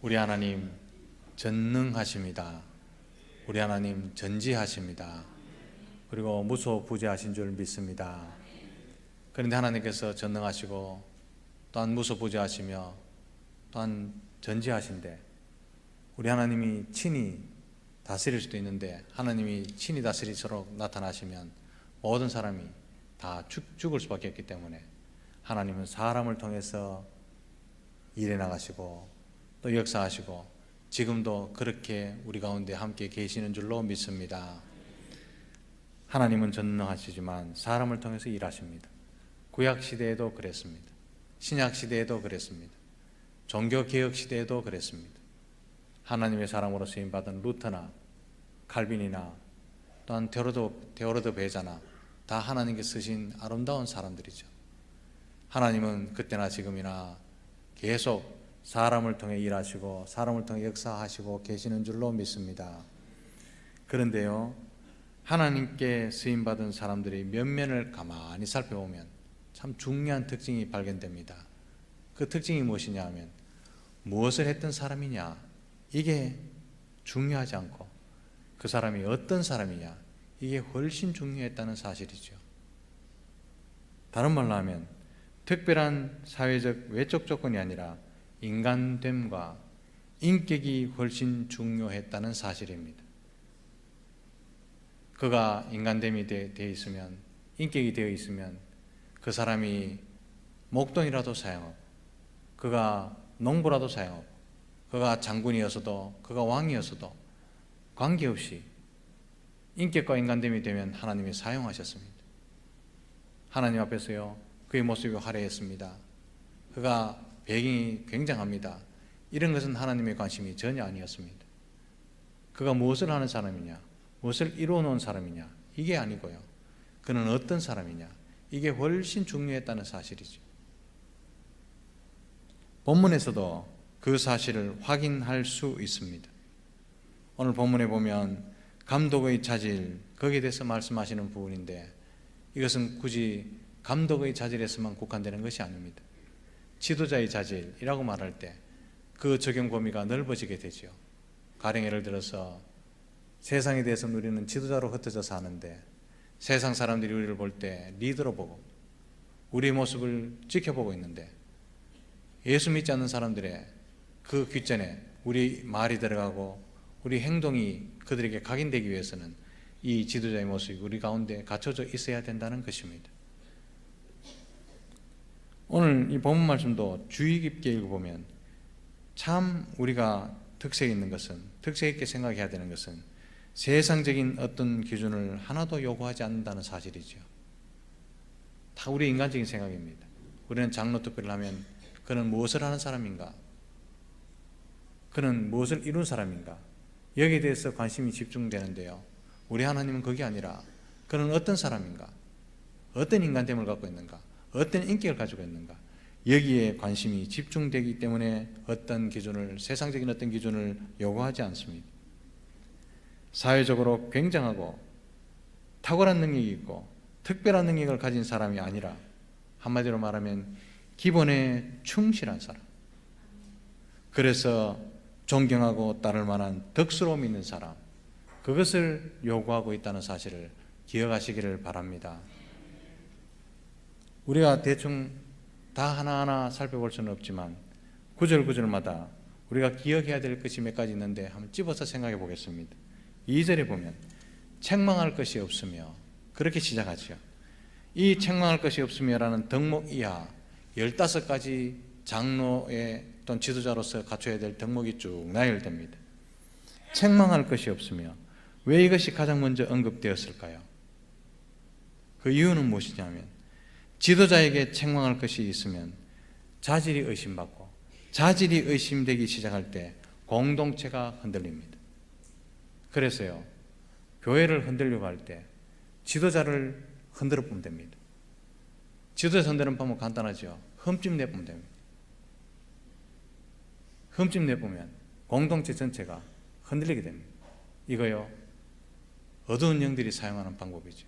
우리 하나님 전능하십니다. 우리 하나님 전지하십니다. 그리고 무소부재하신 줄 믿습니다. 그런데 하나님께서 전능하시고 또한 무소부재하시며 또한 전지하신데 우리 하나님이 친히 다스릴 수도 있는데 하나님이 친히 다스리도록 나타나시면 모든 사람이 다 죽을 수밖에 없기 때문에 하나님은 사람을 통해서 일해 나가시고 또 역사하시고 지금도 그렇게 우리 가운데 함께 계시는 줄로 믿습니다. 하나님은 전능하시지만 사람을 통해서 일하십니다. 구약시대에도 그랬습니다. 신약시대에도 그랬습니다. 종교개혁시대에도 그랬습니다. 하나님의 사람으로 쓰임받은 루터나 칼빈이나 또한 데오로드 베자나 다 하나님께 쓰신 아름다운 사람들이죠. 하나님은 그때나 지금이나 계속 사람을 통해 일하시고 사람을 통해 역사하시고 계시는 줄로 믿습니다. 그런데요, 하나님께 쓰임받은 사람들이 면면을 가만히 살펴보면 참 중요한 특징이 발견됩니다. 그 특징이 무엇이냐 하면 무엇을 했던 사람이냐 이게 중요하지 않고 그 사람이 어떤 사람이냐 이게 훨씬 중요했다는 사실이죠. 다른 말로 하면 특별한 사회적 외적 조건이 아니라 인간됨과 인격이 훨씬 중요했다는 사실입니다. 그가 인간됨이 되어 있으면, 인격이 되어 있으면 그 사람이 목돈이라도 사용하고 그가 농부라도 사용하고 그가 장군이었어도 그가 왕이었어도 관계없이 인격과 인간됨이 되면 하나님이 사용하셨습니다. 하나님 앞에서요 그의 모습이 화려했습니다. 그가 배경이 굉장합니다. 이런 것은 하나님의 관심이 전혀 아니었습니다. 그가 무엇을 하는 사람이냐, 무엇을 이루어 놓은 사람이냐 이게 아니고요, 그는 어떤 사람이냐 이게 훨씬 중요했다는 사실이죠. 본문에서도 그 사실을 확인할 수 있습니다. 오늘 본문에 보면 감독의 자질, 거기에 대해서 말씀하시는 부분인데 이것은 굳이 감독의 자질에서만 국한되는 것이 아닙니다. 지도자의 자질이라고 말할 때 그 적용 범위가 넓어지게 되죠. 가령 예를 들어서 세상에 대해서는 우리는 지도자로 흩어져 사는데 세상 사람들이 우리를 볼 때 리더로 보고 우리의 모습을 지켜보고 있는데 예수 믿지 않는 사람들의 그 귓전에 우리 말이 들어가고 우리 행동이 그들에게 각인되기 위해서는 이 지도자의 모습이 우리 가운데 갖춰져 있어야 된다는 것입니다. 오늘 이 본문 말씀도 주의 깊게 읽어보면 참 우리가 특색 있게 생각해야 되는 것은 세상적인 어떤 기준을 하나도 요구하지 않는다는 사실이죠. 다 우리 인간적인 생각입니다. 우리는 장로 특별을 하면 그는 무엇을 하는 사람인가? 그는 무엇을 이룬 사람인가? 여기에 대해서 관심이 집중되는데요, 우리 하나님은 그게 아니라 그는 어떤 사람인가? 어떤 인간됨을 갖고 있는가? 어떤 인격을 가지고 있는가? 여기에 관심이 집중되기 때문에 어떤 기준을, 세상적인 어떤 기준을 요구하지 않습니다. 사회적으로 굉장하고 탁월한 능력이 있고 특별한 능력을 가진 사람이 아니라 한마디로 말하면 기본에 충실한 사람, 그래서 존경하고 따를 만한 덕스러움이 있는 사람, 그것을 요구하고 있다는 사실을 기억하시기를 바랍니다. 우리가 대충 다 하나하나 살펴볼 수는 없지만 구절구절마다 우리가 기억해야 될 것이 몇 가지 있는데 한번 집어서 생각해 보겠습니다. 2절에 보면 책망할 것이 없으며, 그렇게 시작하죠. 이 책망할 것이 없으며라는 덕목 이하 15가지 장로의 또는 지도자로서 갖춰야 될 덕목이 쭉 나열됩니다. 책망할 것이 없으며, 왜 이것이 가장 먼저 언급되었을까요? 그 이유는 무엇이냐면 지도자에게 책망할 것이 있으면 자질이 의심받고 자질이 의심되기 시작할 때 공동체가 흔들립니다. 그래서요, 교회를 흔들려고 할 때 지도자를 흔들어 보면 됩니다. 지도자 흔드는 방법 간단하죠. 흠집 내보면 됩니다. 흠집 내보면 공동체 전체가 흔들리게 됩니다. 이거요, 어두운 영들이 사용하는 방법이죠.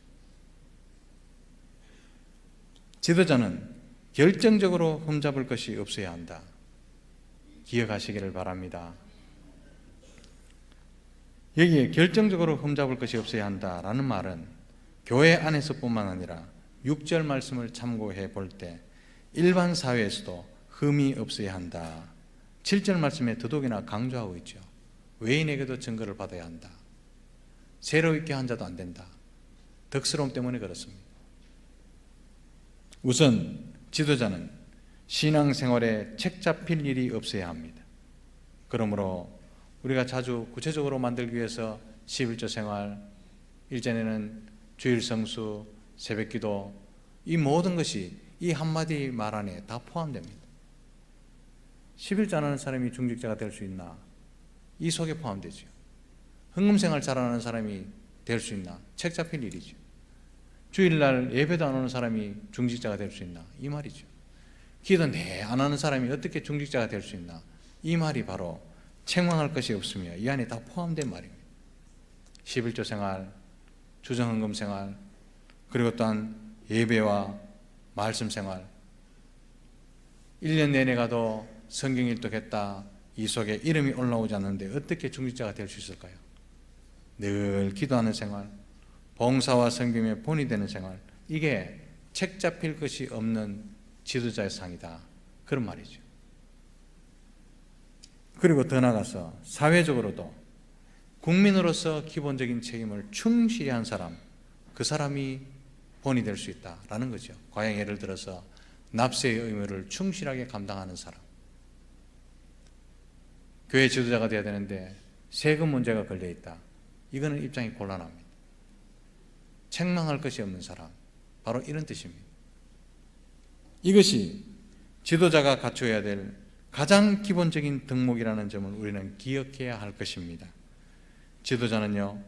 지도자는 결정적으로 흠잡을 것이 없어야 한다. 기억하시기를 바랍니다. 여기에 결정적으로 흠잡을 것이 없어야 한다라는 말은 교회 안에서뿐만 아니라 6절 말씀을 참고해 볼 때 일반 사회에서도 흠이 없어야 한다. 7절 말씀에 더더욱이나 강조하고 있죠. 외인에게도 증거를 받아야 한다. 세로 있게 한 자도 안 된다. 덕스러움 때문에 그렇습니다. 우선 지도자는 신앙생활에 책 잡힐 일이 없어야 합니다. 그러므로 우리가 자주 구체적으로 만들기 위해서 11조 생활, 일전에는 주일 성수, 새벽기도, 이 모든 것이 이 한마디 말 안에 다 포함됩니다. 11조 안 하는 사람이 중직자가 될 수 있나? 이 속에 포함되죠. 헌금생활 잘하는 사람이 될 수 있나? 책 잡힐 일이죠. 주일날 예배도 안 오는 사람이 중직자가 될 수 있나? 이 말이죠. 기도 안 하는 사람이 어떻게 중직자가 될 수 있나? 이 말이 바로 책망할 것이 없으며 이 안에 다 포함된 말입니다. 11조 생활, 주정헌금 생활, 그리고 또한 예배와 말씀 생활, 1년 내내 가도 성경 일독했다, 이 속에 이름이 올라오지 않는데 어떻게 중직자가 될 수 있을까요? 늘 기도하는 생활, 봉사와 섬김에 본이 되는 생활, 이게 책 잡힐 것이 없는 지도자의 상이다, 그런 말이죠. 그리고 더 나아가서 사회적으로도 국민으로서 기본적인 책임을 충실히 한 사람, 그 사람이 본이 될 수 있다라는 거죠. 과연 예를 들어서 납세의 의무를 충실하게 감당하는 사람, 교회 지도자가 되어야 되는데 세금 문제가 걸려있다, 이거는 입장이 곤란합니다. 책망할 것이 없는 사람, 바로 이런 뜻입니다. 이것이 지도자가 갖춰야 될 가장 기본적인 덕목이라는 점을 우리는 기억해야 할 것입니다. 지도자는요,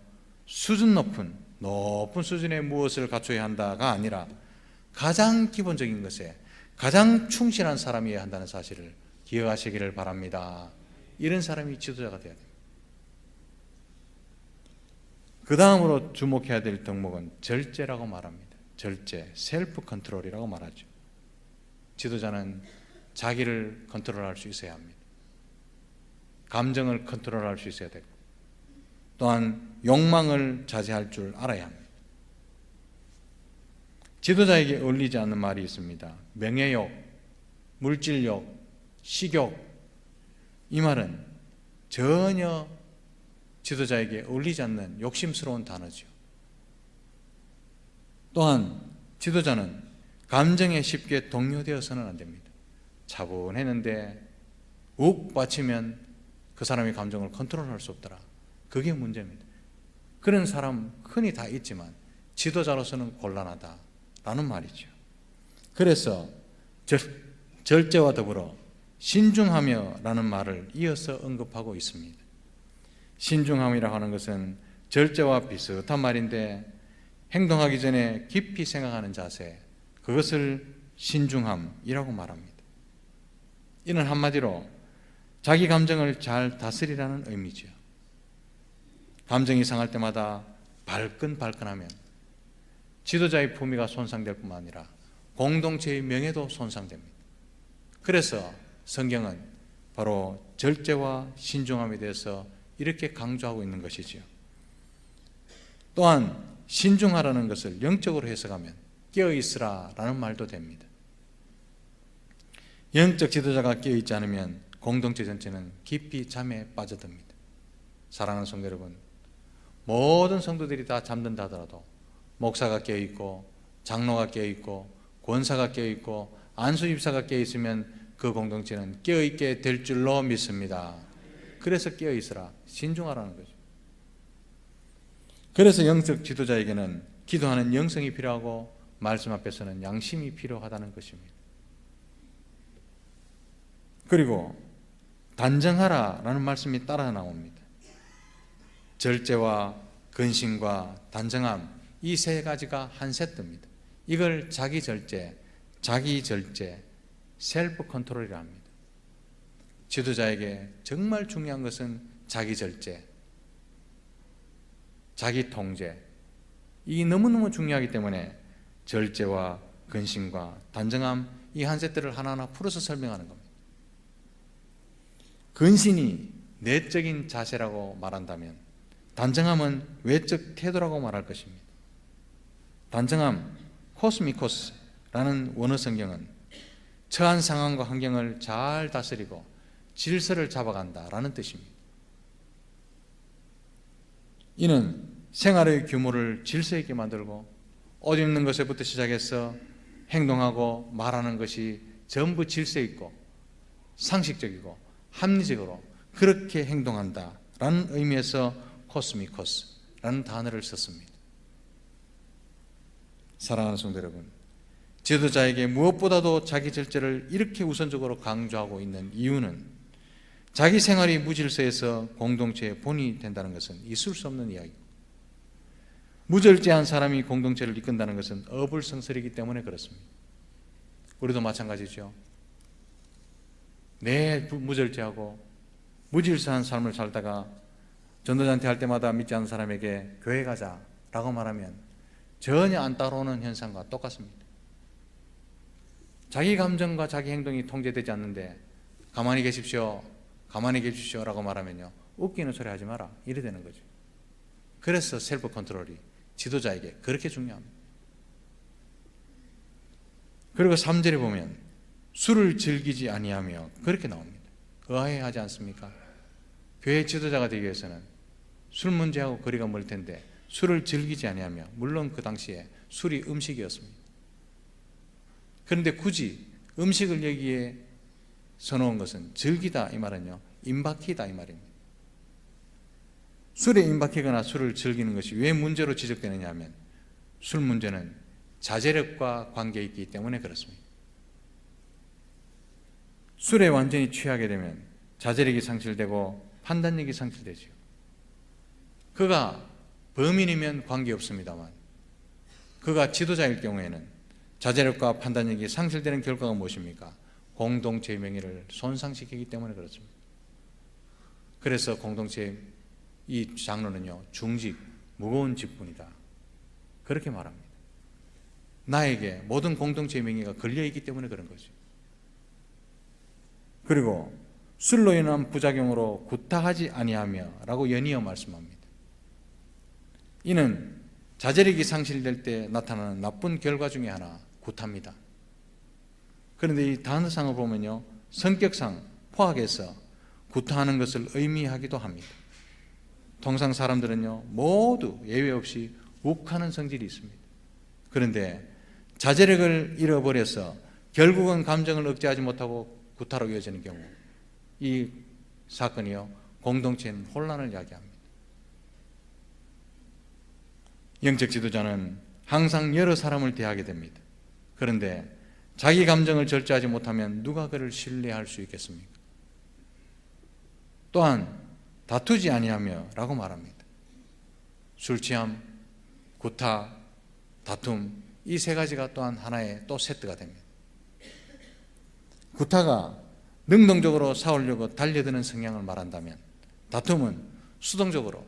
수준 높은 수준의 무엇을 갖춰야 한다가 아니라 가장 기본적인 것에 가장 충실한 사람이어야 한다는 사실을 기억하시기를 바랍니다. 이런 사람이 지도자가 되어야 됩니다. 그 다음으로 주목해야 될 덕목은 절제라고 말합니다. 절제, 셀프 컨트롤이라고 말하죠. 지도자는 자기를 컨트롤할 수 있어야 합니다. 감정을 컨트롤할 수 있어야 되고, 또한 욕망을 자제할 줄 알아야 합니다. 지도자에게 어울리지 않는 말이 있습니다. 명예욕, 물질욕, 식욕, 이 말은 전혀 지도자에게 어울리지 않는 욕심스러운 단어죠. 또한 지도자는 감정에 쉽게 동요되어서는 안 됩니다. 차분했는데 욱 받치면 그 사람의 감정을 컨트롤할 수 없더라, 그게 문제입니다. 그런 사람 흔히 다 있지만 지도자로서는 곤란하다라는 말이죠. 그래서 절제와 더불어 신중하며 라는 말을 이어서 언급하고 있습니다. 신중함이라고 하는 것은 절제와 비슷한 말인데, 행동하기 전에 깊이 생각하는 자세, 그것을 신중함이라고 말합니다. 이는 한마디로 자기 감정을 잘 다스리라는 의미죠. 감정이 상할 때마다 발끈발끈하면 지도자의 품위가 손상될 뿐만 아니라 공동체의 명예도 손상됩니다. 그래서 성경은 바로 절제와 신중함에 대해서 이렇게 강조하고 있는 것이지요. 또한 신중하라는 것을 영적으로 해석하면 깨어있으라 라는 말도 됩니다. 영적 지도자가 깨어있지 않으면 공동체 전체는 깊이 잠에 빠져듭니다. 사랑하는 성도 여러분, 모든 성도들이 다 잠든다 하더라도 목사가 깨어있고 장로가 깨어있고 권사가 깨어있고 안수집사가 깨어있으면 그 공동체는 깨어있게 될 줄로 믿습니다. 그래서 깨어있으라, 신중하라는 거죠. 그래서 영적 지도자에게는 기도하는 영성이 필요하고 말씀 앞에서는 양심이 필요하다는 것입니다. 그리고 단정하라 라는 말씀이 따라 나옵니다. 절제와 근신과 단정함, 이 세 가지가 한 세트입니다. 이걸 자기 절제, 셀프 컨트롤이라 합니다. 지도자에게 정말 중요한 것은 자기 절제, 자기 통제, 이 너무너무 중요하기 때문에 절제와 근신과 단정함, 이 한 세트를 하나하나 풀어서 설명하는 겁니다. 근신이 내적인 자세라고 말한다면 단정함은 외적 태도라고 말할 것입니다. 단정함, 코스미코스라는 원어 성경은 처한 상황과 환경을 잘 다스리고 질서를 잡아간다라는 뜻입니다. 이는 생활의 규모를 질서 있게 만들고 옷 입는 것에부터 시작해서 행동하고 말하는 것이 전부 질서 있고 상식적이고 합리적으로 그렇게 행동한다라는 의미에서 코스미코스라는 단어를 썼습니다. 사랑하는 성도 여러분, 지도자에게 무엇보다도 자기 절제를 이렇게 우선적으로 강조하고 있는 이유는 자기 생활이 무질서에서 공동체의 본이 된다는 것은 있을 수 없는 이야기고, 무절제한 사람이 공동체를 이끈다는 것은 어불성설이기 때문에 그렇습니다. 우리도 마찬가지죠. 내 무절제하고 무질서한 삶을 살다가 전도자한테 할 때마다 믿지 않는 사람에게 교회 가자라고 말하면 전혀 안 따라오는 현상과 똑같습니다. 자기 감정과 자기 행동이 통제되지 않는데 가만히 계십시오, 가만히 계십시오라고 말하면요, 웃기는 소리 하지 마라 이래 되는 거죠. 그래서 셀프 컨트롤이 지도자에게 그렇게 중요합니다. 그리고 3절에 보면 술을 즐기지 아니하며 그렇게 나옵니다. 의아해하지 않습니까? 교회 지도자가 되기 위해서는 술 문제하고 거리가 멀 텐데 술을 즐기지 아니하며, 물론 그 당시에 술이 음식이었습니다. 그런데 굳이 음식을 여기에 써놓은 것은 즐기다 이 말은요, 임박히다 이 말입니다. 술에 임박히거나 술을 즐기는 것이 왜 문제로 지적되느냐 하면 술 문제는 자제력과 관계있기 때문에 그렇습니다. 술에 완전히 취하게 되면 자제력이 상실되고 판단력이 상실되죠. 그가 범인이면 관계없습니다만 그가 지도자일 경우에는 자제력과 판단력이 상실되는 결과가 무엇입니까? 공동체의 명예를 손상시키기 때문에 그렇습니다. 그래서 공동체의 이 장로는요, 중직, 무거운 직분이다 그렇게 말합니다. 나에게 모든 공동체의 명예가 걸려있기 때문에 그런 거죠. 그리고 술로 인한 부작용으로 구타하지 아니하며 라고 연이어 말씀합니다. 이는 자제력이 상실될 때 나타나는 나쁜 결과 중에 하나, 구타입니다. 그런데 이 단어상을 보면요, 성격상 포악해서 구타하는 것을 의미하기도 합니다. 통상 사람들은요, 모두 예외 없이 욱하는 성질이 있습니다. 그런데 자제력을 잃어버려서 결국은 감정을 억제하지 못하고 구타로 이어지는 경우, 이 사건이요, 공동체는 혼란을 야기합니다. 영적 지도자는 항상 여러 사람을 대하게 됩니다. 그런데 자기 감정을 절제하지 못하면 누가 그를 신뢰할 수 있겠습니까? 또한 다투지 아니하며 라고 말합니다. 술 취함, 구타, 다툼, 이 세 가지가 또한 하나의 또 세트가 됩니다. 구타가 능동적으로 싸우려고 달려드는 성향을 말한다면, 다툼은 수동적으로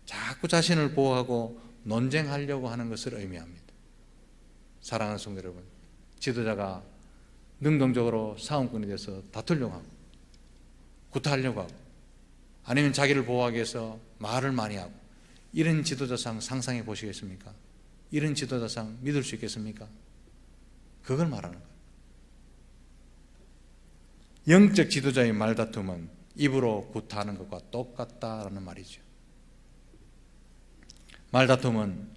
자꾸 자신을 보호하고 논쟁하려고 하는 것을 의미합니다. 사랑하는 성도 여러분, 지도자가 능동적으로 싸움꾼이 돼서 다투려고 하고 구타하려고 하고 아니면 자기를 보호하기 위해서 말을 많이 하고, 이런 지도자상 상상해 보시겠습니까? 이런 지도자상 믿을 수 있겠습니까? 그걸 말하는 거예요. 영적 지도자의 말다툼은 입으로 구타하는 것과 똑같다라는 말이죠. 말다툼은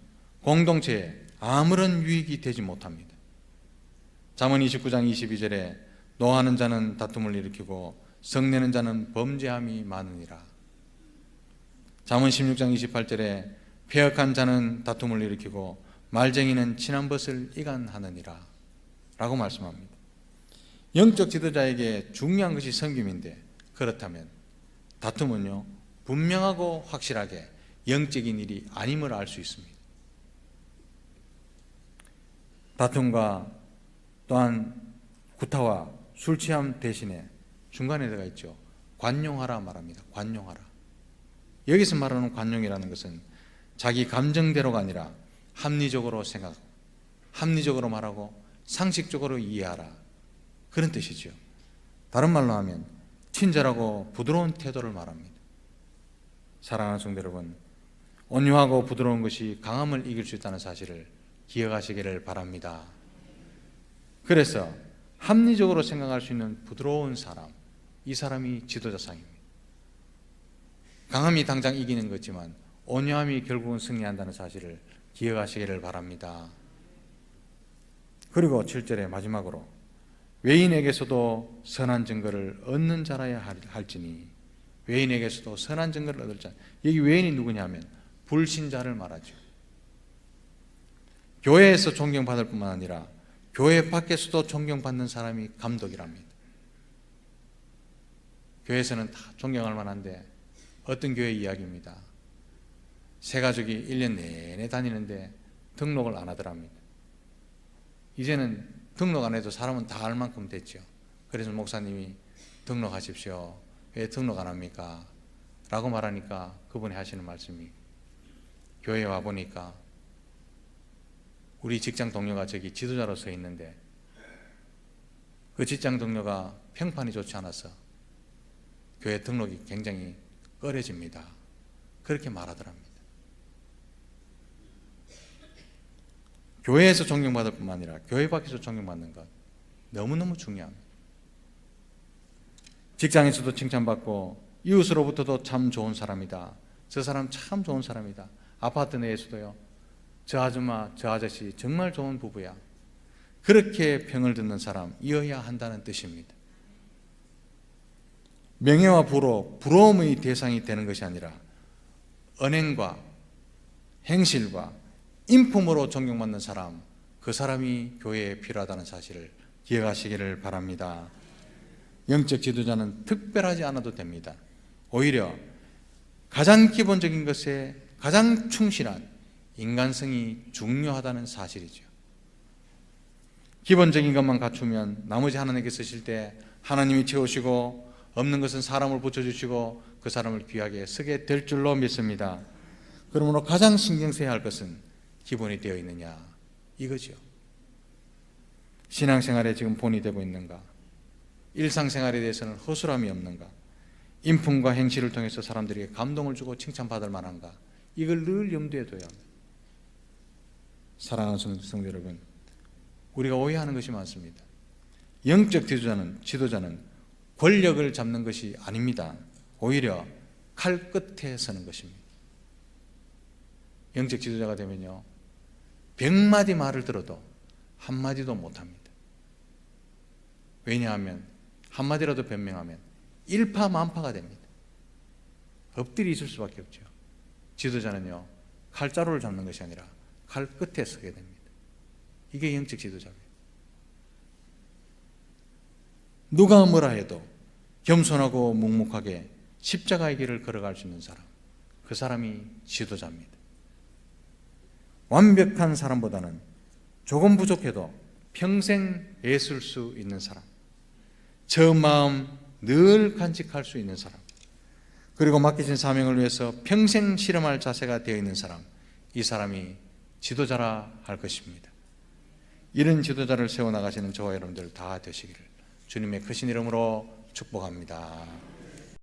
공동체에 아무런 유익이 되지 못합니다. 잠언 29장 22절에 노하는 자는 다툼을 일으키고 성내는 자는 범죄함이 많으니라. 잠언 16장 28절에 패역한 자는 다툼을 일으키고 말쟁이는 친한 벗을 이간하느니라 라고 말씀합니다. 영적 지도자에게 중요한 것이 섬김인데, 그렇다면 다툼은요, 분명하고 확실하게 영적인 일이 아님을 알 수 있습니다. 다툼과 또한 구타와 술 취함 대신에 중간에 들어가 있죠. 관용하라 말합니다. 관용하라. 여기서 말하는 관용이라는 것은 자기 감정대로가 아니라 합리적으로 생각하고 합리적으로 말하고 상식적으로 이해하라, 그런 뜻이죠. 다른 말로 하면 친절하고 부드러운 태도를 말합니다. 사랑하는 성도 여러분, 온유하고 부드러운 것이 강함을 이길 수 있다는 사실을 기억하시기를 바랍니다. 그래서 합리적으로 생각할 수 있는 부드러운 사람, 이 사람이 지도자상입니다. 강함이 당장 이기는 거지만 온유함이 결국은 승리한다는 사실을 기억하시기를 바랍니다. 그리고 7절의 마지막으로 외인에게서도 선한 증거를 얻는 자라야 할지니, 외인에게서도 선한 증거를 얻을 자. 여기 외인이 누구냐면 불신자를 말하죠. 교회에서 존경받을 뿐만 아니라 교회 밖에서도 존경받는 사람이 감독이랍니다. 교회에서는 다 존경할 만한데 어떤 교회 이야기입니다. 세 가족이 1년 내내 다니는데 등록을 안 하더랍니다. 이제는 등록 안 해도 사람은 다 알 만큼 됐죠. 그래서 목사님이 등록하십시오. 왜 등록 안 합니까? 라고 말하니까 그분이 하시는 말씀이, 교회에 와보니까 우리 직장 동료가 저기 지도자로 서 있는데 그 직장 동료가 평판이 좋지 않아서 교회 등록이 굉장히 꺼려집니다. 그렇게 말하더랍니다. 교회에서 존경받을 뿐만 아니라 교회 밖에서 존경받는 것 너무너무 중요합니다. 직장에서도 칭찬받고 이웃으로부터도 참 좋은 사람이다, 저 사람 참 좋은 사람이다, 아파트 내에서도요, 저 아줌마 저 아저씨 정말 좋은 부부야, 그렇게 평을 듣는 사람이어야 한다는 뜻입니다. 명예와 부로 부러움의 대상이 되는 것이 아니라 언행과 행실과 인품으로 존경받는 사람, 그 사람이 교회에 필요하다는 사실을 기억하시기를 바랍니다. 영적 지도자는 특별하지 않아도 됩니다. 오히려 가장 기본적인 것에 가장 충실한 인간성이 중요하다는 사실이죠. 기본적인 것만 갖추면 나머지 하나님께 쓰실 때 하나님이 채우시고 없는 것은 사람을 붙여주시고 그 사람을 귀하게 쓰게 될 줄로 믿습니다. 그러므로 가장 신경 써야 할 것은 기본이 되어 있느냐, 이거죠. 신앙생활에 지금 본이 되고 있는가? 일상생활에 대해서는 허술함이 없는가? 인품과 행실을 통해서 사람들에게 감동을 주고 칭찬받을 만한가? 이걸 늘 염두에 둬야 합니다. 사랑하는 성도 여러분, 우리가 오해하는 것이 많습니다. 영적 지도자는 권력을 잡는 것이 아닙니다. 오히려 칼 끝에 서는 것입니다. 영적 지도자가 되면요, 100마디 말을 들어도 한마디도 못합니다. 왜냐하면 한마디라도 변명하면 일파만파가 됩니다. 엎드려 있을 수밖에 없죠. 지도자는요, 칼자루를 잡는 것이 아니라 칼 끝에 서게 됩니다. 이게 영적 지도자예요. 누가 뭐라 해도 겸손하고 묵묵하게 십자가의 길을 걸어갈 수 있는 사람, 그 사람이 지도자입니다. 완벽한 사람보다는 조금 부족해도 평생 애쓸 수 있는 사람, 저 마음 늘 간직할 수 있는 사람, 그리고 맡기신 사명을 위해서 평생 실험할 자세가 되어 있는 사람, 이 사람이 지도자라 할 것입니다. 이런 지도자를 세워나가시는 저와 여러분들 다 되시기를 주님의 크신 이름으로 축복합니다.